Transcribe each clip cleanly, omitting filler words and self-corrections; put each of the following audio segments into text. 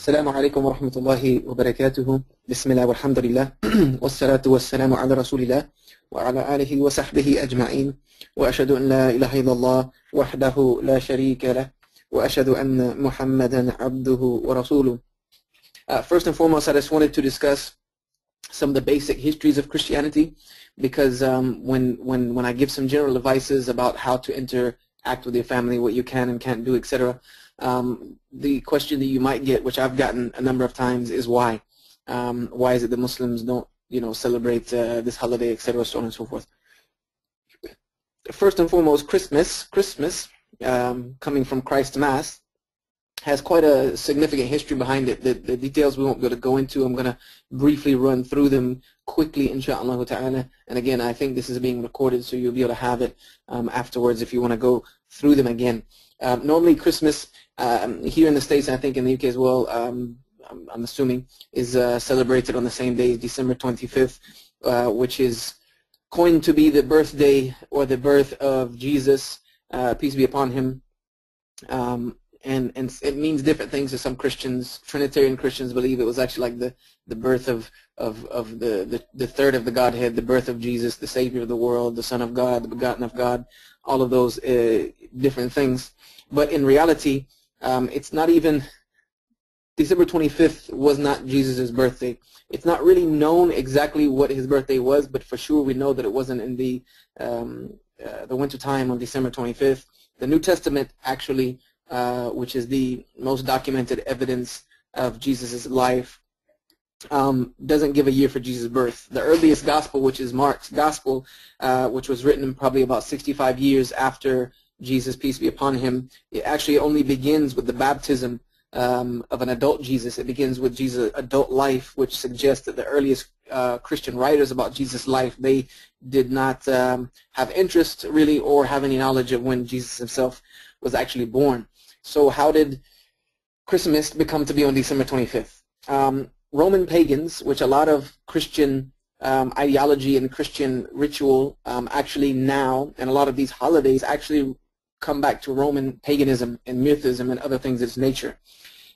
السلام عليكم ورحمة الله وبركاته. بسم الله والحمد لله والصلاة والسلام على رسول الله وعلى آله وصحبه أجمعين وأشهد أن لا إله إلا الله وحده لا شريك له وأشهد أن محمدا عبده ورسوله. First and foremost, I just wanted to discuss some of the basic histories of Christianity, because when I give some general advices about how to interact with your family, what you can and can't do, etc., the question that you might get, which I've gotten a number of times, is why? Why is it that Muslims don't, celebrate this holiday, etc., so on and so forth? First and foremost, Christmas, coming from Christ Mass, has quite a significant history behind it. The details we won't be able to go into. I'm going to briefly run through them quickly, inshaAllah ta'ala. And again, I think this is being recorded, so you'll be able to have it afterwards if you want to go through them again. Normally Christmas here in the States, and I think in the UK as well, I'm assuming, is celebrated on the same day, December 25th, which is coined to be the birthday or the birth of Jesus, peace be upon him. And it means different things to some Christians. Trinitarian Christians believe it was actually like the birth of the third of the Godhead, the birth of Jesus, the Savior of the world, the Son of God, the begotten of God, all of those different things. But in reality, it's not even, December 25th was not Jesus' birthday. It's not really known exactly what his birthday was, but for sure we know that it wasn't in the winter time on December 25th. The New Testament actually, which is the most documented evidence of Jesus' life, doesn't give a year for Jesus' birth. The earliest gospel, which is Mark's gospel, which was written probably about 65 years after Jesus, peace be upon him, it actually only begins with the baptism of an adult Jesus. It begins with Jesus' adult life, which suggests that the earliest Christian writers about Jesus' life, they did not have interest really or have any knowledge of when Jesus himself was actually born. So how did Christmas become to be on December 25th? Roman pagans, which a lot of Christian ideology and Christian ritual actually now, and a lot of these holidays actually come back to Roman paganism and mythism and other things of its nature.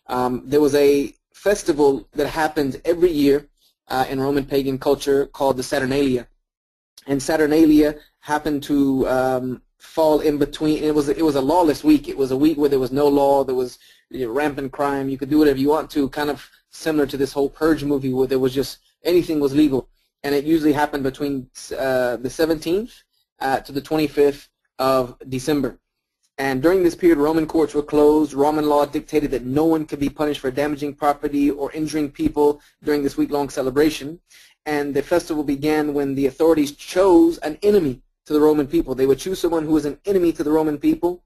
There was a festival that happened every year in Roman pagan culture called the Saturnalia. And Saturnalia happened to fall in between. It was a lawless week. It was a week where there was no law. There was rampant crime. You could do whatever you want to, kind of similar to this whole Purge movie where there was just anything was legal. And it usually happened between the 17th to the 25th of December. And during this period, Roman courts were closed. Roman law dictated that no one could be punished for damaging property or injuring people during this week-long celebration. And the festival began when the authorities chose an enemy to the Roman people. They would choose someone who was an enemy to the Roman people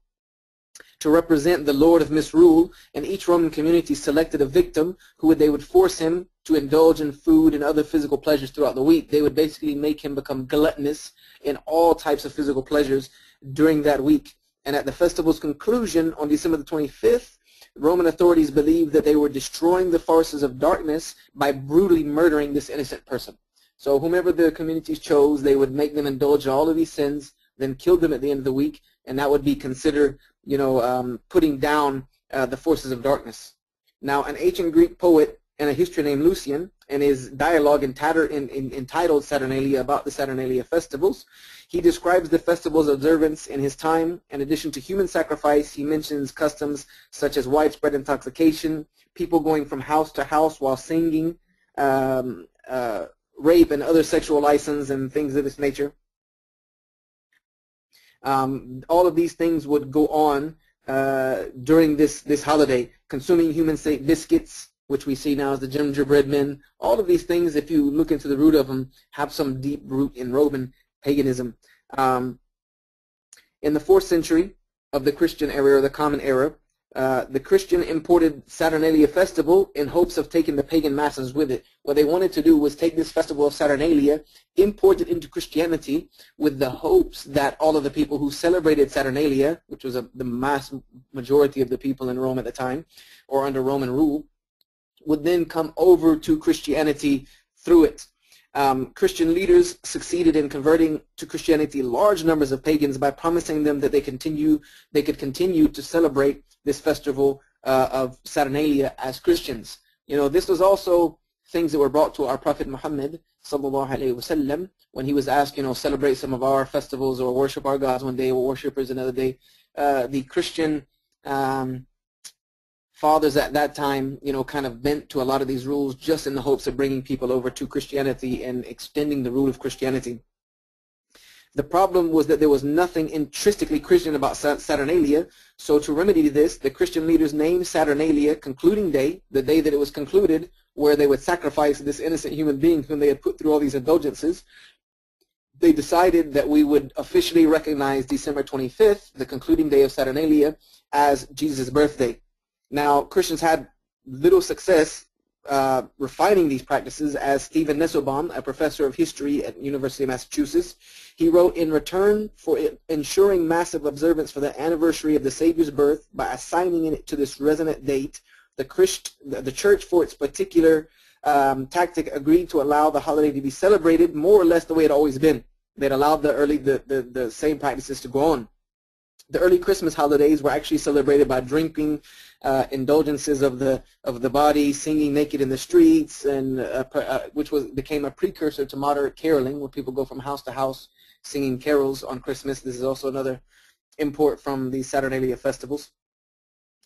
to represent the Lord of misrule, and each Roman community selected a victim who they would force him to indulge in food and other physical pleasures throughout the week. They would basically make him become gluttonous in all types of physical pleasures during that week. And at the festival's conclusion on December the 25th, Roman authorities believed that they were destroying the forces of darkness by brutally murdering this innocent person. So whomever the communities chose, they would make them indulge in all of these sins, then kill them at the end of the week, and that would be considered, putting down the forces of darkness. Now, an ancient Greek poet and a historian named Lucian, in his dialogue entitled Saturnalia, about the Saturnalia festivals, he describes the festival's observance in his time. In addition to human sacrifice, he mentions customs such as widespread intoxication, people going from house to house while singing, rape and other sexual license and things of this nature. All of these things would go on during this holiday. Consuming human biscuits, which we see now as the gingerbread men. All of these things, if you look into the root of them, have some deep root in Roman paganism. In the 4th century of the Christian era, or the Common Era, the Christian imported Saturnalia festival in hopes of taking the pagan masses with it. What they wanted to do was take this festival of Saturnalia, import it into Christianity with the hopes that all of the people who celebrated Saturnalia, which was the mass majority of the people in Rome at the time, or under Roman rule, would then come over to Christianity through it. Christian leaders succeeded in converting to Christianity large numbers of pagans by promising them that they could continue to celebrate this festival of Saturnalia as Christians. You know, this was also things that were brought to our Prophet Muhammad sallallahu alaihi wasallam when he was asked, you know, celebrate some of our festivals or worship our gods one day or worshipers another day. The Christian fathers at that time, you know, kind of bent to a lot of these rules just in the hopes of bringing people over to Christianity and extending the rule of Christianity. The problem was that there was nothing intrinsically Christian about Saturnalia, so to remedy this, the Christian leaders named Saturnalia concluding day, the day that it was concluded, where they would sacrifice this innocent human being whom they had put through all these indulgences. They decided that we would officially recognize December 25th, the concluding day of Saturnalia, as Jesus' birthday. Now, Christians had little success refining these practices, as Stephen Nesselbaum, a professor of history at University of Massachusetts, he wrote, in return for ensuring massive observance for the anniversary of the Savior's birth by assigning it to this resonant date, the church, for its particular tactic, agreed to allow the holiday to be celebrated more or less the way it had always been. They'd allowed the same practices to go on. The early Christmas holidays were actually celebrated by drinking, indulgences of the body, singing naked in the streets, and which became a precursor to moderate caroling, where people go from house to house singing carols on Christmas. This is also another import from the Saturnalia festivals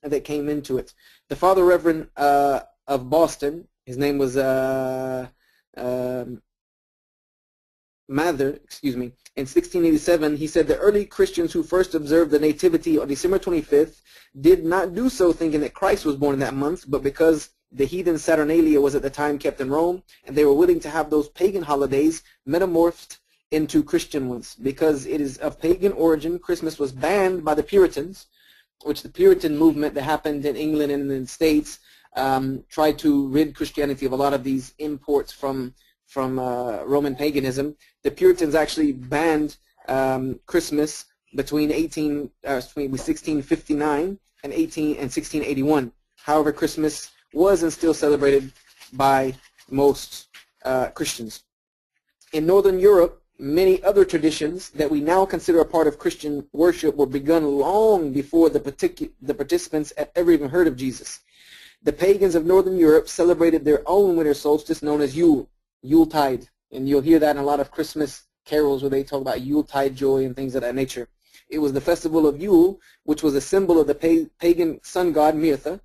that came into it. The Father Reverend of Boston, his name was Mather, in 1687, he said the early Christians who first observed the Nativity on December 25th did not do so thinking that Christ was born in that month, but because the heathen Saturnalia was at the time kept in Rome, and they were willing to have those pagan holidays metamorphed into Christian ones. Because it is of pagan origin, Christmas was banned by the Puritans, which the Puritan movement that happened in England and in the States tried to rid Christianity of a lot of these imports from Roman paganism. The Puritans actually banned Christmas between 1659 and 1681. However, Christmas was and still celebrated by most Christians. In Northern Europe, many other traditions that we now consider a part of Christian worship were begun long before the participants had ever even heard of Jesus. The pagans of Northern Europe celebrated their own winter solstice known as Yuletide, and you'll hear that in a lot of Christmas carols where they talk about Yuletide joy and things of that nature. It was the festival of Yule, which was a symbol of the pagan sun god Mirtha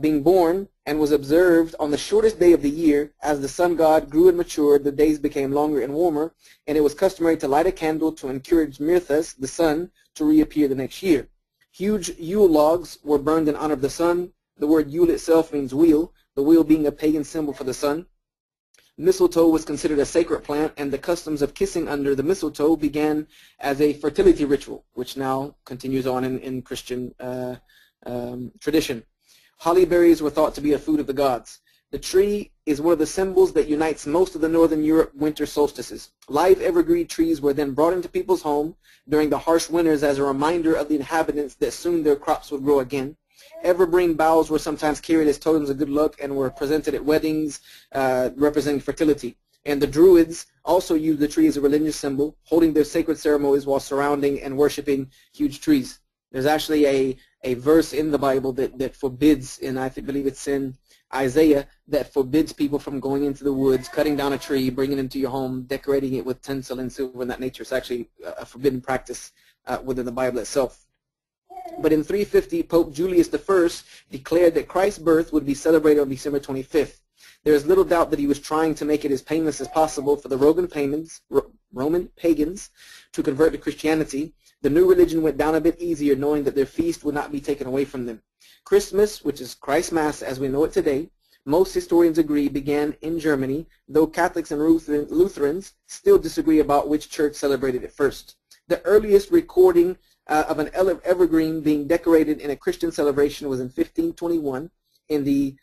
being born, and was observed on the shortest day of the year. As the sun god grew and matured, the days became longer and warmer, and it was customary to light a candle to encourage Mirthas, the sun, to reappear the next year. Huge Yule logs were burned in honor of the sun. The word Yule itself means wheel, the wheel being a pagan symbol for the sun. Mistletoe was considered a sacred plant, and the customs of kissing under the mistletoe began as a fertility ritual, which now continues on in Christian tradition. Holly berries were thought to be a food of the gods. The tree is one of the symbols that unites most of the Northern Europe winter solstices. Live evergreen trees were then brought into people's home during the harsh winters as a reminder of the inhabitants that soon their crops would grow again. Evergreen boughs were sometimes carried as totems of good luck and were presented at weddings representing fertility. And the Druids also used the tree as a religious symbol, holding their sacred ceremonies while surrounding and worshiping huge trees. There's actually a verse in the Bible that forbids, and I believe it's in Isaiah, that forbids people from going into the woods, cutting down a tree, bringing it into your home, decorating it with tinsel and silver and that nature. It's actually a forbidden practice within the Bible itself. But in 350, Pope Julius I declared that Christ's birth would be celebrated on December 25th. There is little doubt that he was trying to make it as painless as possible for the Roman pagans to convert to Christianity. The new religion went down a bit easier, knowing that their feast would not be taken away from them. Christmas, which is Christ's Mass as we know it today, most historians agree began in Germany, though Catholics and Lutherans still disagree about which church celebrated it first. The earliest recording of an evergreen being decorated in a Christian celebration was in 1521 in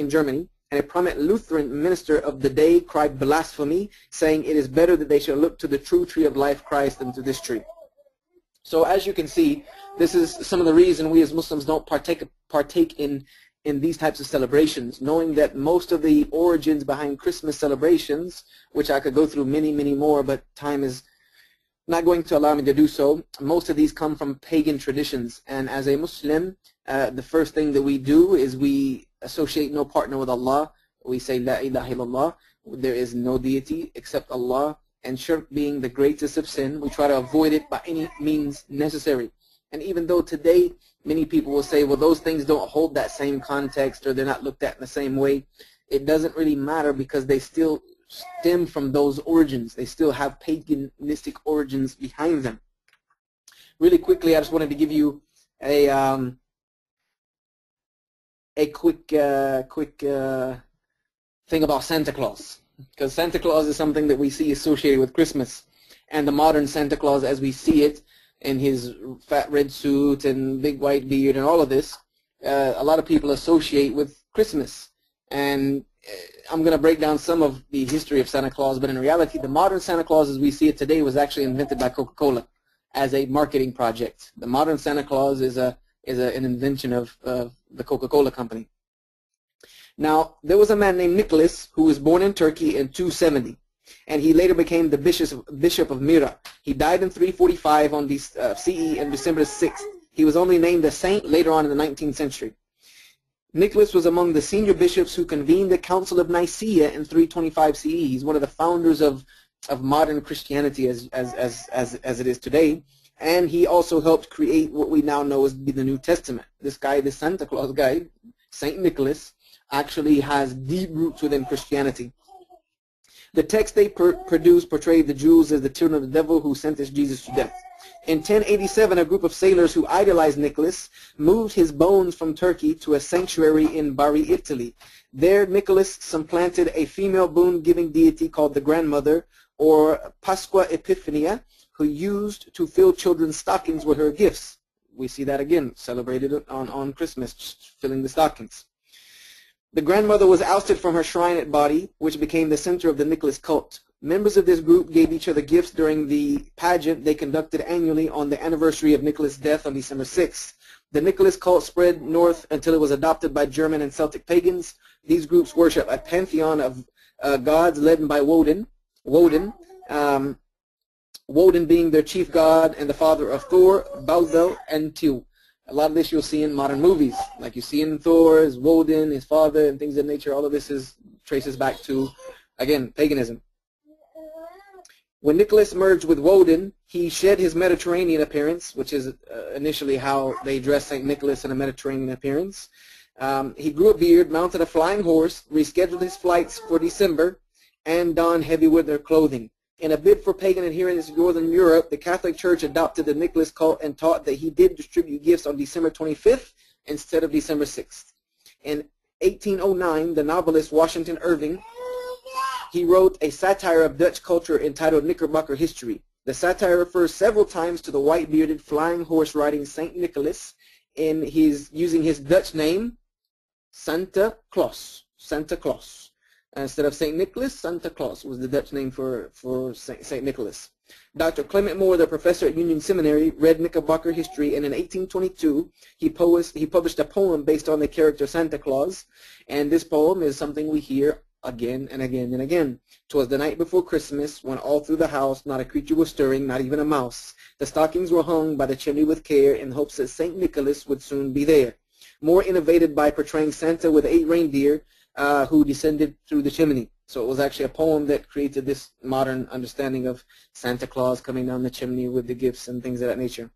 Germany, and a prominent Lutheran minister of the day cried blasphemy, saying it is better that they should look to the true tree of life, Christ, than to this tree. So as you can see, this is some of the reason we as Muslims don't partake in these types of celebrations, knowing that most of the origins behind Christmas celebrations, which I could go through many, many more, but time is not going to allow me to do so. Most of these come from pagan traditions, and as a Muslim, the first thing that we do is we associate no partner with Allah. We say La ilaha illallah. There is no deity except Allah, and shirk being the greatest of sin, we try to avoid it by any means necessary. And even though today many people will say, well, those things don't hold that same context, or they're not looked at in the same way, it doesn't really matter, because they still stem from those origins. They still have paganistic origins behind them. Really quickly, I just wanted to give you a quick thing about Santa Claus, because Santa Claus is something that we see associated with Christmas, and the modern Santa Claus as we see it in his fat red suit and big white beard and all of this, a lot of people associate with Christmas. And I'm going to break down some of the history of Santa Claus, but in reality, the modern Santa Claus as we see it today was actually invented by Coca-Cola as a marketing project. The modern Santa Claus is an invention of the Coca-Cola company. Now, there was a man named Nicholas who was born in Turkey in 270, and he later became the Bishop of Myra. He died in 345 on CE on December 6th. He was only named a saint later on in the 19th century. Nicholas was among the senior bishops who convened the Council of Nicaea in 325 CE. He's one of the founders of modern Christianity as it is today, and he also helped create what we now know as the New Testament. This guy, the Santa Claus guy, Saint Nicholas, actually has deep roots within Christianity. The text they produced portrayed the Jews as the children of the devil who sentenced Jesus to death. In 1087, a group of sailors who idolized Nicholas moved his bones from Turkey to a sanctuary in Bari, Italy. There, Nicholas supplanted a female boon-giving deity called the Grandmother, or Pasqua Epiphania, who used to fill children's stockings with her gifts. We see that again, celebrated on Christmas, filling the stockings. The Grandmother was ousted from her shrine at Bari, which became the center of the Nicholas cult. Members of this group gave each other gifts during the pageant they conducted annually on the anniversary of Nicholas' death on December 6th. The Nicholas cult spread north until it was adopted by German and Celtic pagans. These groups worship a pantheon of gods led by Woden, Woden being their chief god and the father of Thor, Balder, and Tyr. A lot of this you'll see in modern movies, like you see in Thor, is Woden, his father, and things of that nature. All of this traces back to, again, paganism. When Nicholas merged with Woden, he shed his Mediterranean appearance, which is initially how they dressed St. Nicholas in a Mediterranean appearance. He grew a beard, mounted a flying horse, rescheduled his flights for December, and donned heavy winter clothing. In a bid for pagan adherents in Northern Europe, the Catholic Church adopted the Nicholas cult and taught that he did distribute gifts on December 25th instead of December 6th. In 1809, the novelist Washington Irving, he wrote a satire of Dutch culture entitled Knickerbocker History. The satire refers several times to the white-bearded, flying horse-riding St. Nicholas in using his Dutch name, Santa Claus. Santa Claus. Instead of St. Nicholas, Santa Claus was the Dutch name for St. Nicholas. Dr. Clement Moore, the professor at Union Seminary, read Knickerbocker history, and in 1822 he published a poem based on the character Santa Claus, and this poem is something we hear again and again and again. 'Twas the night before Christmas, when all through the house not a creature was stirring, not even a mouse. The stockings were hung by the chimney with care, in hopes that St. Nicholas would soon be there. Moore innovated by portraying Santa with 8 reindeer who descended through the chimney. So it was actually a poem that created this modern understanding of Santa Claus coming down the chimney with the gifts and things of that nature.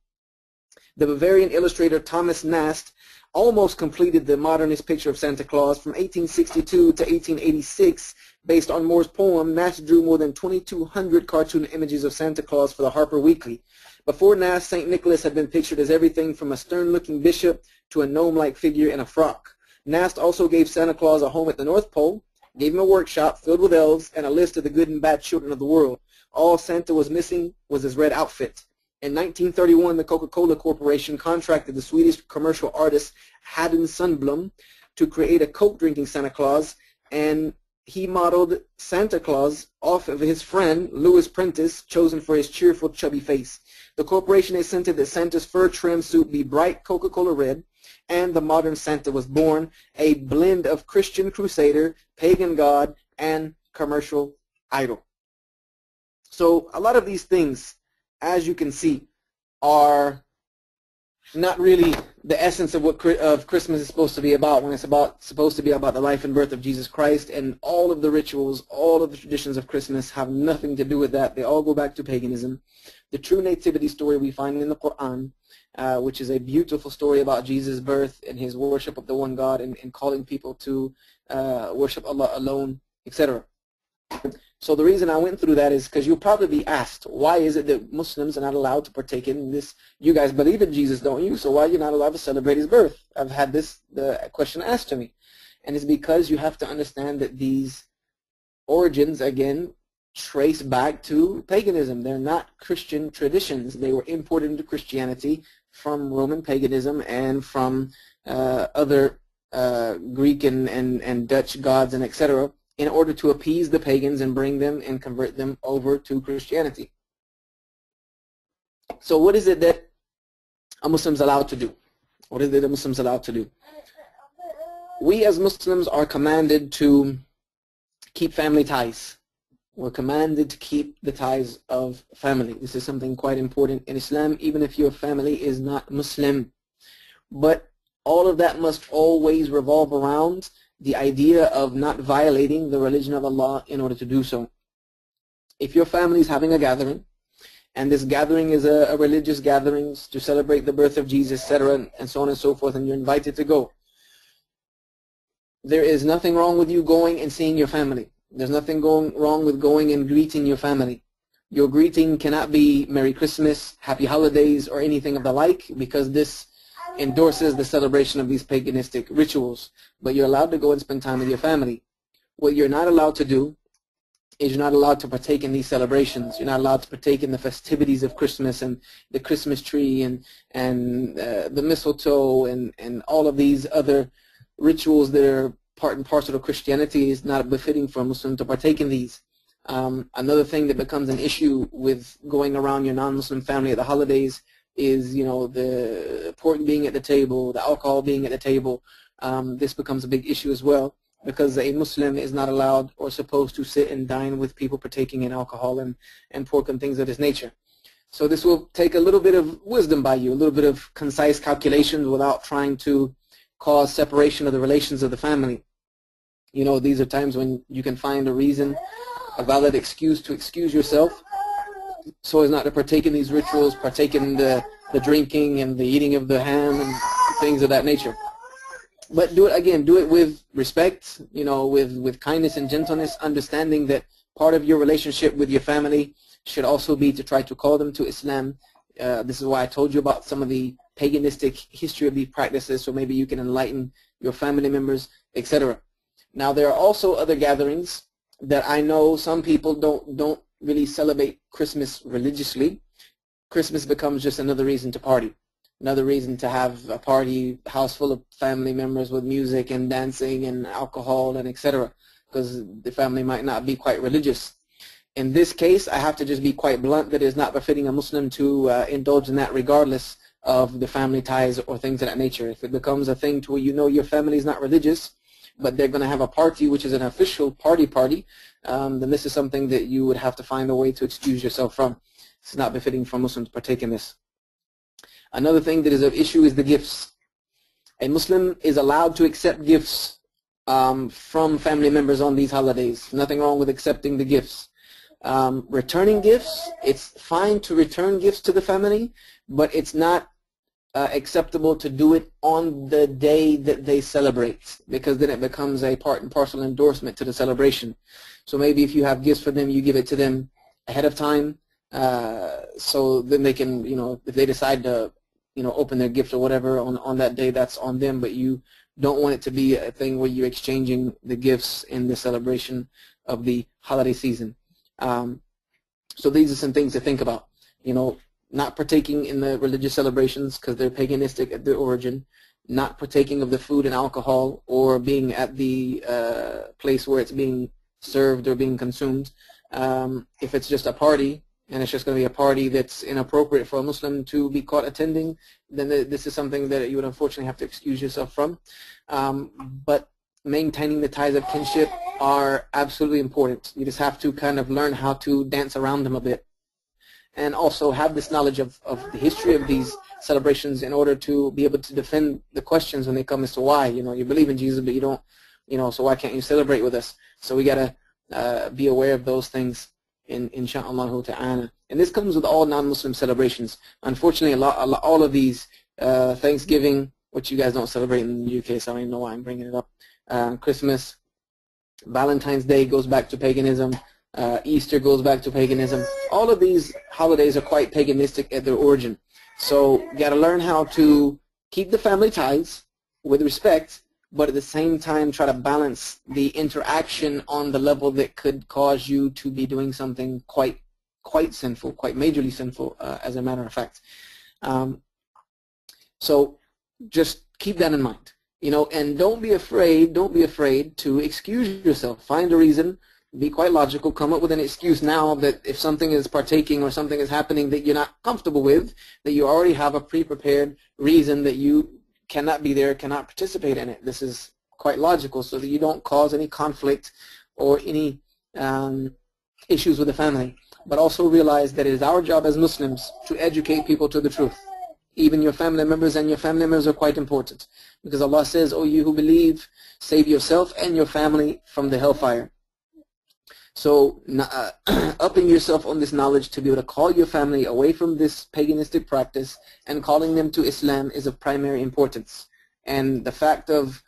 The Bavarian illustrator Thomas Nast almost completed the modernist picture of Santa Claus. From 1862 to 1886, based on Moore's poem, Nast drew more than 2,200 cartoon images of Santa Claus for the Harper Weekly. Before Nast, St. Nicholas had been pictured as everything from a stern-looking bishop to a gnome-like figure in a frock. Nast also gave Santa Claus a home at the North Pole, gave him a workshop filled with elves, and a list of the good and bad children of the world. All Santa was missing was his red outfit. In 1931, the Coca-Cola Corporation contracted the Swedish commercial artist Haddon Sundblom to create a Coke-drinking Santa Claus, and he modeled Santa Claus off of his friend Louis Prentice, chosen for his cheerful, chubby face. The corporation insisted that Santa's fur trim suit be bright Coca-Cola red, and the modern Santa was born, a blend of Christian crusader, pagan god, and commercial idol. So a lot of these things as you can see, are not really the essence of what Christmas is supposed to be about, when it's supposed to be about the life and birth of Jesus Christ. And all of the rituals, all of the traditions of Christmas have nothing to do with that. They all go back to paganism. The true nativity story we find in the Quran, which is a beautiful story about Jesus' birth and his worship of the one God, and calling people to worship Allah alone, etc. So the reason I went through that is because you'll probably be asked, why is it that Muslims are not allowed to partake in this? You guys believe in Jesus, don't you? So why are you not allowed to celebrate his birth? I've had the question asked to me. And it's because you have to understand that these origins, again, trace back to paganism. They're not Christian traditions. They were imported into Christianity from Roman paganism and from other Greek and Dutch gods and etc., in order to appease the pagans and bring them and convert them over to Christianity. So what is it that a Muslim is allowed to do? What is it a Muslim is allowed to do? We as Muslims are commanded to keep family ties. We're commanded to keep the ties of family. This is something quite important in Islam, even if your family is not Muslim. But all of that must always revolve around the idea of not violating the religion of Allah in order to do so. If your family is having a gathering, and this gathering is a religious gathering to celebrate the birth of Jesus, etc., and so on and so forth, and you're invited to go, there is nothing wrong with you going and seeing your family. There's nothing wrong with going and greeting your family. Your greeting cannot be Merry Christmas, Happy Holidays, or anything of the like, because this endorses the celebration of these paganistic rituals. But you're allowed to go and spend time with your family. What you're not allowed to do is you're not allowed to partake in these celebrations. You're not allowed to partake in the festivities of Christmas and the Christmas tree and the mistletoe and all of these other rituals that are part and parcel of Christianity. Is not befitting for a Muslim to partake in these. Another thing that becomes an issue with going around your non-Muslim family at the holidays is, you know, the pork being at the table, the alcohol being at the table. This becomes a big issue as well, because a Muslim is not allowed or supposed to sit and dine with people partaking in alcohol and pork and things of this nature. So this will take a little bit of wisdom by you, a little bit of concise calculations without trying to cause separation of the relations of the family. You know, these are times when you can find a reason, a valid excuse to excuse yourself, so as not to partake in these rituals, partake in the drinking and the eating of the ham and things of that nature. But do it, again, do it with respect, you know, with kindness and gentleness, understanding that part of your relationship with your family should also be to try to call them to Islam. This is why I told you about some of the paganistic history of these practices, so maybe you can enlighten your family members, etc. Now, there are also other gatherings that I know some people don't really celebrate Christmas religiously. Christmas becomes just another reason to party, another reason to have a party, house full of family members with music and dancing and alcohol and etc., because the family might not be quite religious. In this case, I have to just be quite blunt that it is not befitting a Muslim to indulge in that, regardless of the family ties or things of that nature. If it becomes a thing to where you know your family is not religious, but they're going to have a party which is an official party, then this is something that you would have to find a way to excuse yourself from. It's not befitting for Muslims to partake in this. Another thing that is of issue is the gifts. A Muslim is allowed to accept gifts from family members on these holidays. Nothing wrong with accepting the gifts. Returning gifts, it's fine to return gifts to the family, but it's not acceptable to do it on the day that they celebrate, because then it becomes a part and parcel endorsement to the celebration. So maybe if you have gifts for them, you give it to them ahead of time, so then they can, you know, if they decide to, you know, open their gift or whatever on that day, that's on them, but you don't want it to be a thing where you're exchanging the gifts in the celebration of the holiday season. So these are some things to think about. You know, not partaking in the religious celebrations because they're paganistic at their origin, not partaking of the food and alcohol or being at the place where it's being served or being consumed. If it's just a party and it's just going to be a party that's inappropriate for a Muslim to be caught attending, then this is something that you would unfortunately have to excuse yourself from. But maintaining the ties of kinship are absolutely important. You just have to kind of learn how to dance around them a bit. and also have this knowledge of the history of these celebrations in order to be able to defend the questions when they come as to why. You believe in Jesus, but you don't, so why can't you celebrate with us? So we got to be aware of those things, insha'Allah ta'ala. And this comes with all non-Muslim celebrations. Unfortunately, all of these, Thanksgiving, which you guys don't celebrate in the UK, so I don't even know why I'm bringing it up, Christmas, Valentine's Day goes back to paganism, Easter goes back to paganism. All of these holidays are quite paganistic at their origin. So you got to learn how to keep the family ties with respect, but at the same time try to balance the interaction on the level that could cause you to be doing something quite sinful, quite majorly sinful, as a matter of fact. So just keep that in mind, and don't be afraid to excuse yourself. Find a reason, be quite logical, come up with an excuse now that if something is partaking or something is happening that you're not comfortable with, that you already have a pre-prepared reason that you cannot be there, cannot participate in it. This is quite logical so that you don't cause any conflict or any issues with the family. But also realize that it is our job as Muslims to educate people to the truth. Even your family members, and your family members are quite important. Because Allah says, "O you who believe, save yourself and your family from the hellfire." So upping yourself on this knowledge to be able to call your family away from this paganistic practice and calling them to Islam is of primary importance. And the fact of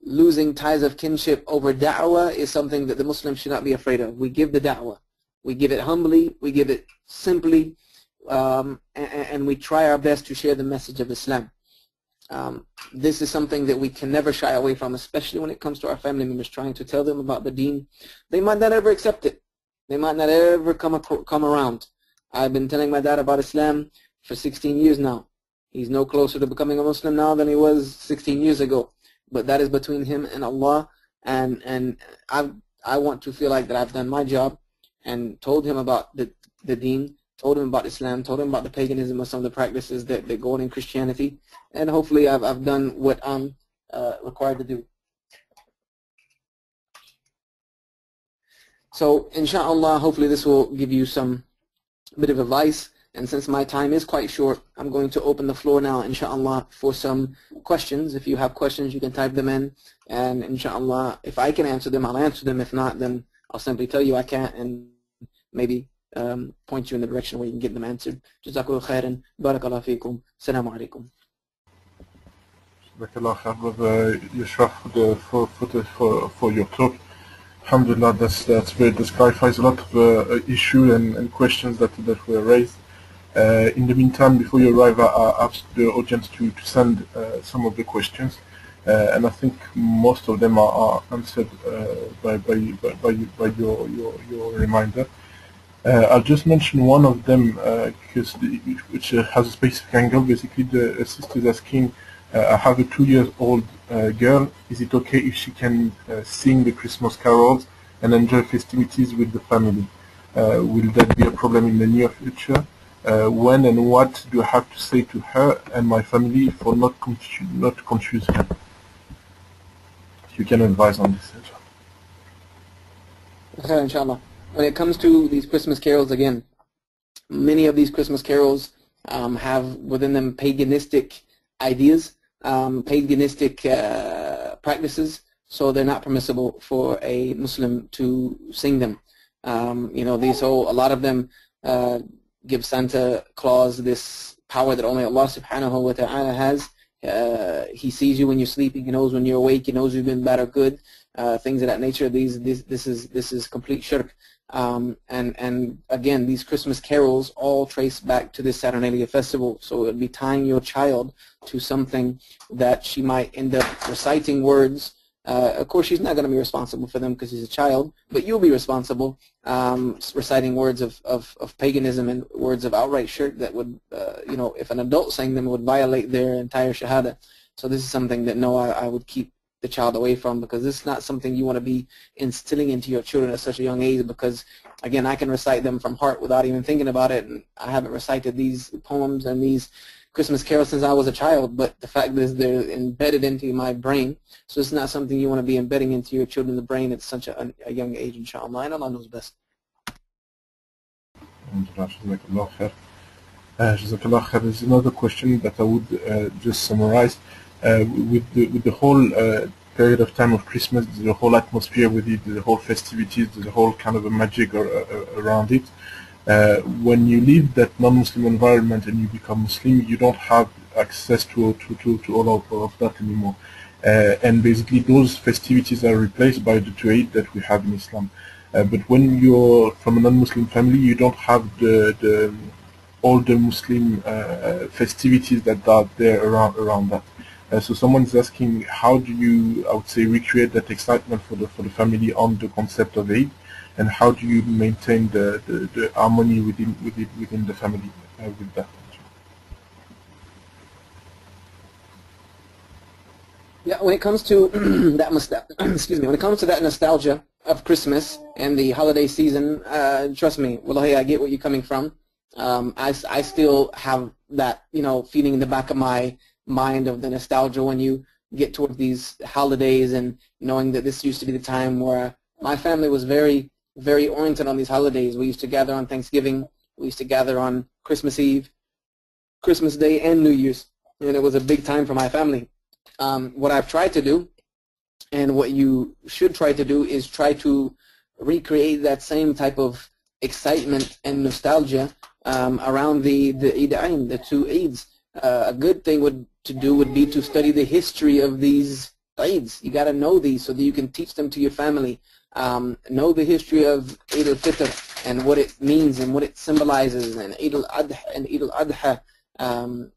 losing ties of kinship over da'wah is something that the Muslims should not be afraid of. We give the da'wah. We give it humbly, we give it simply, and we try our best to share the message of Islam. This is something that we can never shy away from, especially when it comes to our family members, trying to tell them about the deen. They might not ever accept it. They might not ever come around. I've been telling my dad about Islam for 16 years now. He's no closer to becoming a Muslim now than he was 16 years ago. But that is between him and Allah, and I want to feel like that I've done my job and told him about the deen, told him about Islam, told him about the paganism of some of the practices that go on in Christianity, and hopefully I've done what I'm required to do. So inshallah, hopefully this will give you some bit of advice, and since my time is quite short, I'm going to open the floor now inshallah for some questions. If you have questions, you can type them in, and inshallah, if I can answer them, I'll answer them. If not, then I'll simply tell you I can't, and maybe point you in the direction where you can get them answered. Jazakallah khairan. Barakallah feekum. Assalamu alaikum. Barakallah khair, Brother Yushraf, for your talk. Alhamdulillah, that clarifies a lot of issues and questions that were raised. In the meantime, before you arrive, I asked the audience to send some of the questions, and I think most of them are answered by your reminder. I'll just mention one of them which has a specific angle. Basically, the sister is asking, I have a 2-year-old girl. Is it okay if she can sing the Christmas carols and enjoy festivities with the family? Will that be a problem in the near future? When and what do I have to say to her and my family for not confuse her? If you can advise on this. Okay, inshallah. When it comes to these Christmas carols, again, many of these Christmas carols have within them paganistic ideas, paganistic practices, so they're not permissible for a Muslim to sing them. A lot of them give Santa Claus this power that only Allah subhanahu wa ta'ala has. He sees you when you're sleeping, he knows when you're awake, he knows you've been bad or good, things of that nature. This is complete shirk. And again, these Christmas carols all trace back to this Saturnalia festival. So it would be tying your child to something that she might end up reciting words. Of course, she's not going to be responsible for them because she's a child, but you'll be responsible reciting words of paganism and words of outright shirk that would, if an adult sang them, would violate their entire shahada. So this is something that, no, I would keep the child away from, because this is not something you want to be instilling into your children at such a young age, because, again, I can recite them from heart without even thinking about it, and I haven't recited these poems and these Christmas carols since I was a child, but the fact is they're embedded into my brain, so it's not something you want to be embedding into your children's brain at such a young age, inshallah, and Allah knows best. Alhamdulillah, Jazakallah khair. Jazakallah khair. There's another question that I would just summarize. With the whole period of time of Christmas, the whole atmosphere with it, the whole festivities, the whole kind of a magic around it. When you leave that non-Muslim environment and you become Muslim, you don't have access to all of that anymore. And basically those festivities are replaced by the Eid that we have in Islam. But when you're from a non-Muslim family, you don't have the all the Muslim festivities that are there around that. So someone's asking, how do you, I would say, recreate that excitement for the family on the concept of Eid, and how do you maintain the harmony within the family with that? Yeah, when it comes to excuse me, when it comes to that nostalgia of Christmas and the holiday season, trust me, wallahi, I get where you're coming from. I still have that, feeling in the back of my mind of the nostalgia when you get towards these holidays and knowing that this used to be the time where my family was very, very oriented on these holidays. We used to gather on Thanksgiving. We used to gather on Christmas Eve, Christmas Day, and New Year's, and it was a big time for my family. What I've tried to do, and what you should try to do, is try to recreate that same type of excitement and nostalgia around the Eidain, the two Eids. A good thing to do would be to study the history of these Eids. You got to know these so that you can teach them to your family. Know the history of Eid al-Fitr and what it means and what it symbolizes, and Eid al-Adha and Eid al-Adha,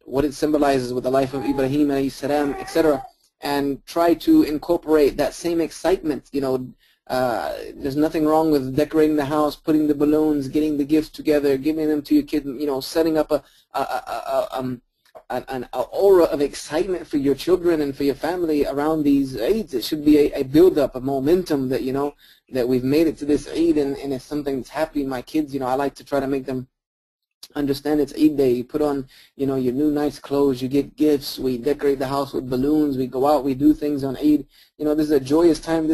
what it symbolizes with the life of Ibrahim alayhi salam, etc. And try to incorporate that same excitement. There's nothing wrong with decorating the house, putting the balloons, getting the gifts together, giving them to your kid, setting up an aura of excitement for your children and for your family around these Eids. It should be a build-up, a momentum that, that we've made it to this Eid, and it's something that's happy. My kids, I like to try to make them understand it's Eid day. You put on, your new nice clothes, you get gifts, we decorate the house with balloons, we go out, we do things on Eid. This is a joyous time.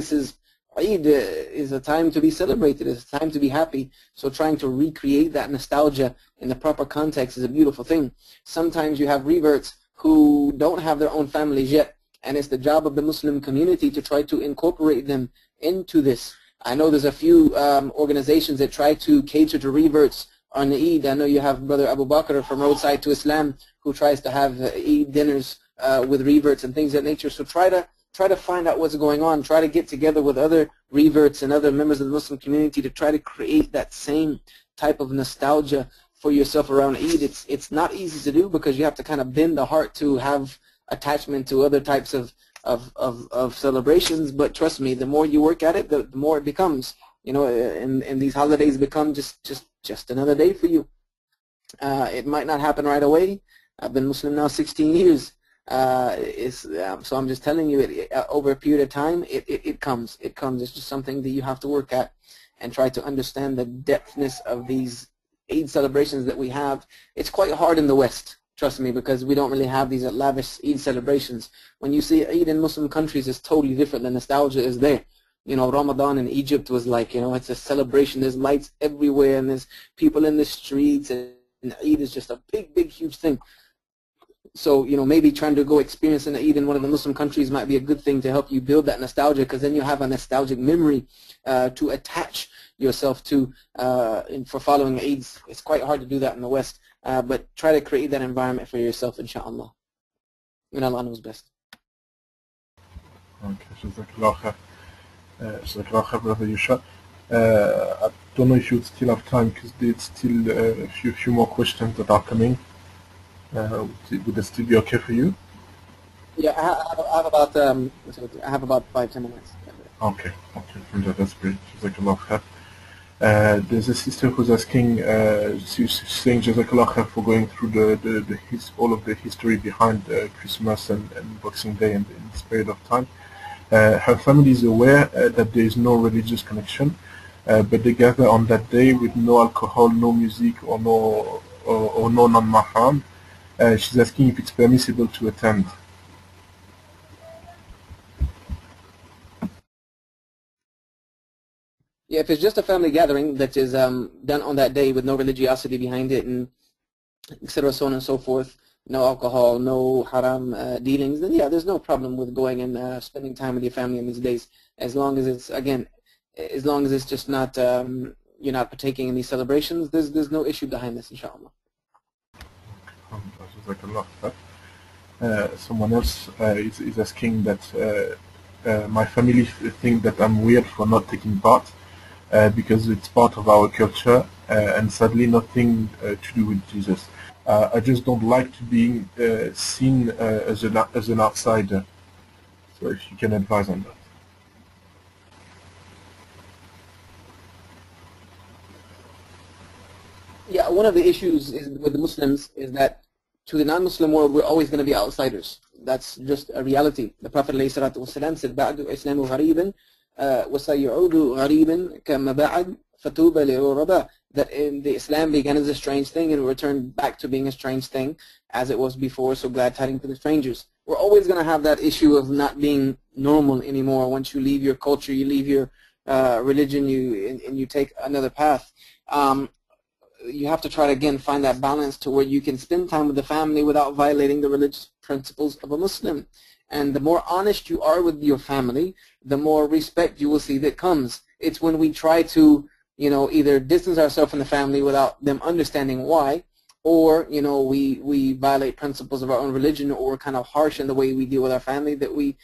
Eid is a time to be celebrated. It's a time to be happy. So trying to recreate that nostalgia in the proper context is a beautiful thing. Sometimes you have reverts who don't have their own families yet, and it's the job of the Muslim community to try to incorporate them into this. I know there's a few organizations that try to cater to reverts on Eid. I know you have Brother Abu Bakr from Roadside to Islam who tries to have Eid dinners with reverts and things of that nature. So try to find out what's going on. Try to get together with other reverts and other members of the Muslim community to try to create that same type of nostalgia for yourself around Eid. It's not easy to do because you have to kind of bend the heart to have attachment to other types of celebrations. But trust me, the more you work at it, the more it becomes. And these holidays become just another day for you. It might not happen right away. I've been Muslim now 16 years. So I'm just telling you, over a period of time, it comes. It's just something that you have to work at and try to understand the depthness of these Eid celebrations that we have. It's quite hard in the West, trust me, because we don't really have these lavish Eid celebrations. When you see Eid in Muslim countries, it's totally different. The nostalgia is there. Ramadan in Egypt was like, it's a celebration. There's lights everywhere, and there's people in the streets, and Eid is just a big, big, huge thing. So, maybe trying to go experience an Eid in one of the Muslim countries might be a good thing to help you build that nostalgia, because then you have a nostalgic memory to attach yourself to for following Eids. It's quite hard to do that in the West, but try to create that environment for yourself, inshallah. And Allah knows best. Okay, Jazakallah khair. Jazakallah khair, Brother Yusha. I don't know if you would still have time, because there's still a few more questions that are coming. Would that still be okay for you? Yeah, I have about 5-10 minutes. Okay, that's great. Jazakallah khair. There's a sister who's asking, she's saying Jazakallah khair for going through all of the history behind Christmas and Boxing Day and in this period of time. Her family is aware that there is no religious connection, but they gather on that day with no alcohol, no music, or no non-mahram. She's asking if it's permissible to attend. Yeah, if it's just a family gathering that is done on that day with no religiosity behind it, and etc., so on and so forth, no alcohol, no haram dealings, then yeah, there's no problem with going and spending time with your family in these days, as long as it's, again, as long as it's just not, you're not partaking in these celebrations, there's no issue behind this, inshallah. Someone else is asking that my family think that I'm weird for not taking part because it's part of our culture and sadly nothing to do with Jesus. I just don't like to be seen as an outsider. So if you can advise on that. Yeah, one of the issues with the Muslims is that to the non-Muslim world, we're always going to be outsiders. That's just a reality. The Prophet ﷺ said, "بعد الإسلام غريبا وسيعود غريبا كما بعد فتوبى للغرباء." That in the Islam began as a strange thing and will return back to being a strange thing as it was before. So glad tidings to the strangers. We're always going to have that issue of not being normal anymore. Once you leave your culture, you leave your religion, and you take another path. You have to try to, again, find that balance to where you can spend time with the family without violating the religious principles of a Muslim. And the more honest you are with your family, the more respect you will see that comes. It's when we try to, either distance ourselves from the family without them understanding why, or, we violate principles of our own religion, or kind of harsh in the way we deal with our family, that we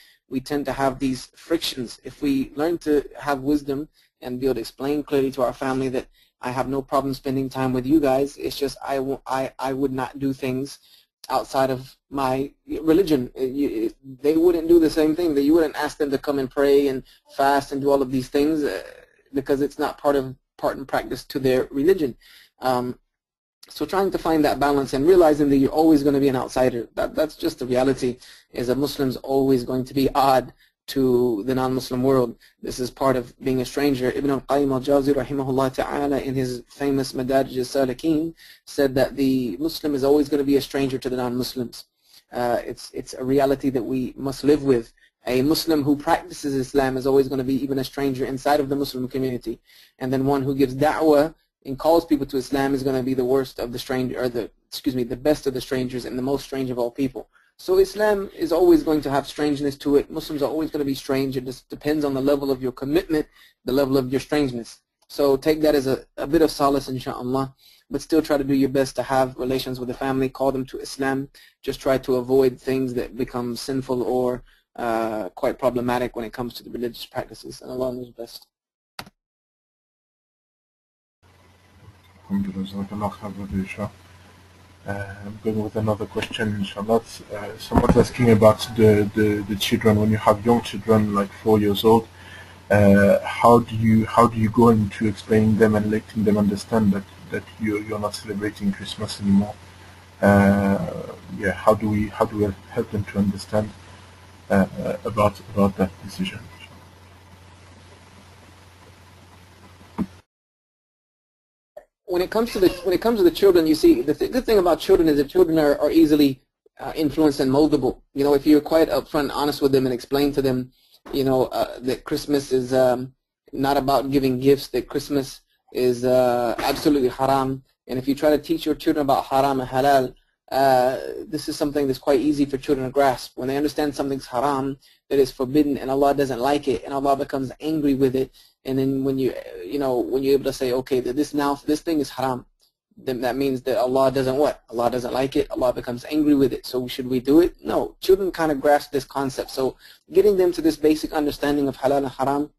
tend to have these frictions. If we learn to have wisdom and be able to explain clearly to our family that I have no problem spending time with you guys, it's just I would not do things outside of my religion. They wouldn't do the same thing. You wouldn't ask them to come and pray and fast and do all of these things because it's not part and practice to their religion. So trying to find that balance and realizing that you're always going to be an outsider. That's just the reality, is a Muslim's always going to be odd to the non-Muslim world. This is part of being a stranger. Ibn al-Qayyim al-Jawzi rahimahullah ta'ala in his famous Madarij al-Salikin said that the Muslim is always going to be a stranger to the non-Muslims. It's a reality that we must live with. A Muslim who practices Islam is always going to be even a stranger inside of the Muslim community. And then one who gives da'wah and calls people to Islam is going to be the worst of the stranger, or the best of the strangers and the most strange of all people. So Islam is always going to have strangeness to it. Muslims are always going to be strange. It just depends on the level of your commitment, the level of your strangeness. So take that as a bit of solace, inshaAllah, but still try to do your best to have relations with the family, call them to Islam. Just try to avoid things that become sinful or quite problematic when it comes to the religious practices, and Allah knows best. I'm going with another question, inshallah. Someone's asking about the children. When you have young children, like 4 years old, how do you go into explaining them and letting them understand that you're not celebrating Christmas anymore? How do we help them to understand about that decision? When it comes to the children, you see, the good thing about children is that children are easily influenced and moldable. If you're quite upfront, honest with them, and explain to them, that Christmas is not about giving gifts, that Christmas is absolutely haram, and if you try to teach your children about haram and halal, this is something that's quite easy for children to grasp. When they understand something's haram, that is forbidden, and Allah doesn't like it, and Allah becomes angry with it, and then when you're able to say, okay, that this thing is haram, then that means that Allah doesn't what? Allah doesn't like it. Allah becomes angry with it. So should we do it? No. Children kind of grasp this concept. So getting them to this basic understanding of halal and haram,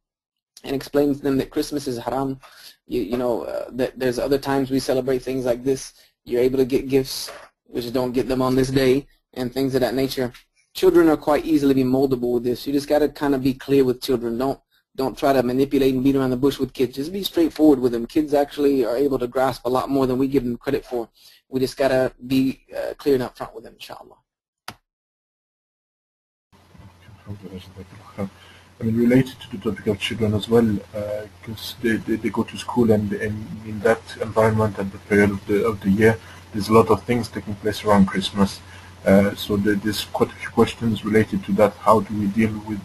and explaining to them that Christmas is haram, that there's other times we celebrate things like this. You're able to get gifts, which don't get them on this day, and things of that nature. Children are quite easily be moldable with this. You just got to kind of be clear with children. Don't try to manipulate and beat around the bush with kids. Just be straightforward with them. Kids actually are able to grasp a lot more than we give them credit for. We just got to be clear and upfront with them, inshallah. I mean, related to the topic of children as well, because they go to school, and in that environment at the period of the year, there's a lot of things taking place around Christmas. So there's quite a few questions related to that. How do we deal with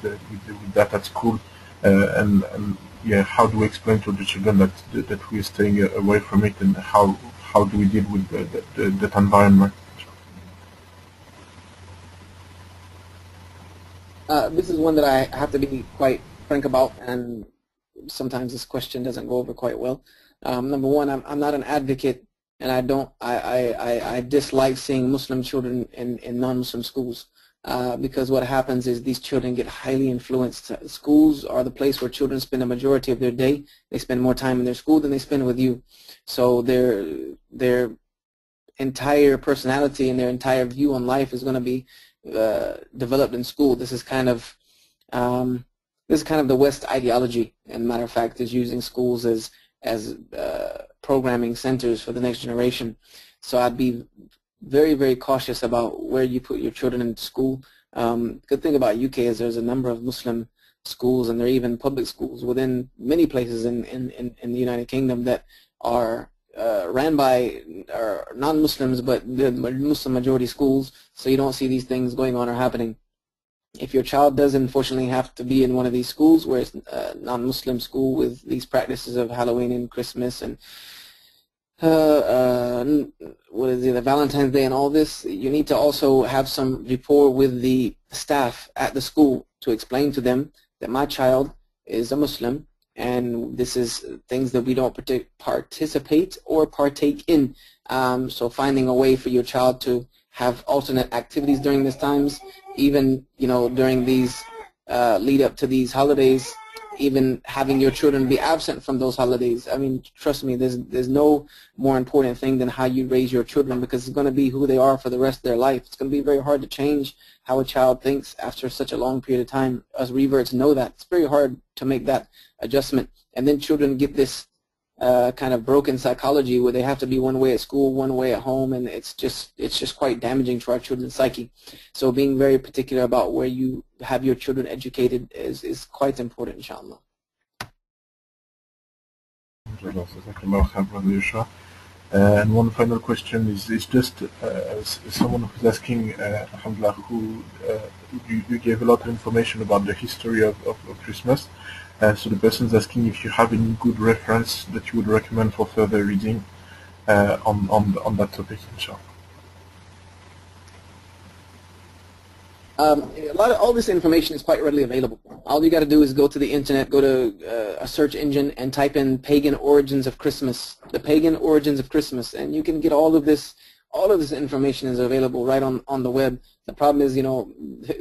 that at school? and yeah, how do we explain to the children that we're staying away from it, and how do we deal with that environment? This is one that I have to be quite frank about, and sometimes this question doesn't go over quite well. Number one, I'm not an advocate, and I dislike seeing Muslim children in non-Muslim schools, because what happens is these children get highly influenced. Schools are the place where children spend a majority of their day. They spend more time in their school than they spend with you. So their entire personality and their entire view on life is going to be developed in school. This is kind of the West ideology, and matter of fact, is using schools as programming centers for the next generation. So I'd be very, very cautious about where you put your children in school. Good thing about UK is there's a number of Muslim schools, and there are even public schools within many places in the United Kingdom that are ran by non-Muslims, but the Muslim majority schools, so you don't see these things going on or happening. If your child does unfortunately have to be in one of these schools where it's a non-Muslim school with these practices of Halloween and Christmas and what is it, the Valentine's Day and all this, you need to also have some rapport with the staff at the school to explain to them that my child is a Muslim and this is things that we don't participate or partake in. So finding a way for your child to have alternate activities during these times, even during these lead up to these holidays, even having your children be absent from those holidays. I mean, trust me, there's no more important thing than how you raise your children, because it's going to be who they are for the rest of their life. It's going to be very hard to change how a child thinks after such a long period of time. Us reverts know that. It's very hard to make that adjustment. And then children get this kind of broken psychology where they have to be one way at school, one way at home, and it's just quite damaging to our children's psyche. So being very particular about where you have your children educated is quite important, inshallah. And one final question is just someone who's asking, alhamdulillah, who you gave a lot of information about the history of Christmas. So the person's asking if you have any good reference that you would recommend for further reading on that topic, inshallah. All this information is quite readily available. All you got to do is go to the internet, go to a search engine, and type in "pagan origins of Christmas," the pagan origins of Christmas, and you can get all of this. All of this information is available right on the web. The problem is,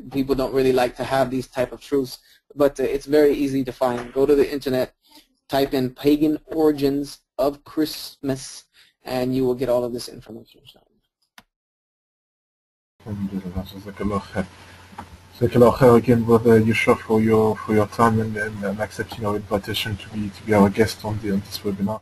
people don't really like to have these type of truths, but it's very easy to find. Go to the internet, type in "pagan origins of Christmas," and you will get all of this information. Thank you again, Brother Yusuf, for your time and accepting our invitation to be our guest on this webinar.